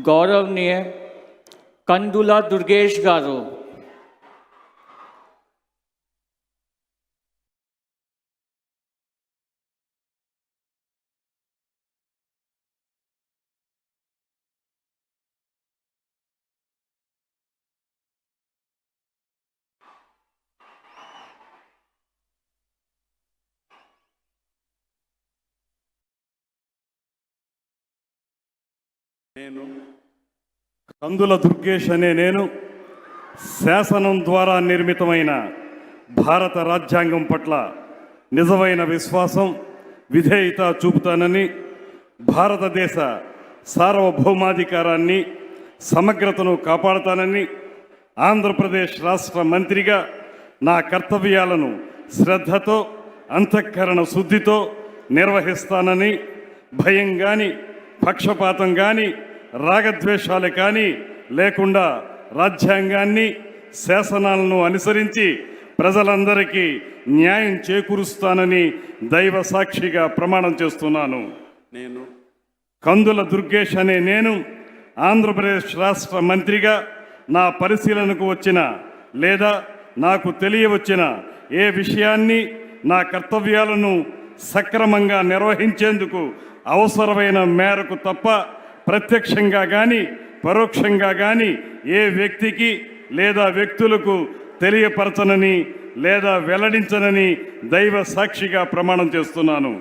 గౌరవనీయ కందుల దుర్గేష్ గారు. నేను కందుల దుర్గేష్ అనే నేను శాసనం ద్వారా నిర్మితమైన భారత రాజ్యాంగం పట్ల నిజమైన విశ్వాసం, విధేయత చూపుతానని, భారతదేశ సార్వభౌమాధికారాన్ని, సమగ్రతను కాపాడుతానని, ఆంధ్రప్రదేశ్ రాష్ట్ర మంత్రిగా నా కర్తవ్యాలను శ్రద్ధతో, అంతఃకరణ శుద్ధితో నిర్వహిస్తానని, భయం కానీ, పక్షపాతం కానీ, రాగద్వేషాలు కానీ లేకుండా రాజ్యాంగాన్ని, శాసనాలను అనుసరించి ప్రజలందరికీ న్యాయం చేకూరుస్తానని దైవ సాక్షిగా ప్రమాణం చేస్తున్నాను. నేను కందుల దుర్గేష్ అనే నేను ఆంధ్రప్రదేశ్ రాష్ట్ర మంత్రిగా నా పరిశీలనకు వచ్చిన లేదా నాకు తెలియవచ్చిన ఏ విషయాన్ని, నా కర్తవ్యాలను సక్రమంగా నిర్వహించేందుకు అవసరమైన మేరకు తప్ప ప్రత్యక్షంగా కానీ పరోక్షంగా కానీ ఏ వ్యక్తికి లేదా వ్యక్తులకు తెలియపరచనని లేదా వెల్లడించనని దైవ సాక్షిగా ప్రమాణం చేస్తున్నాను.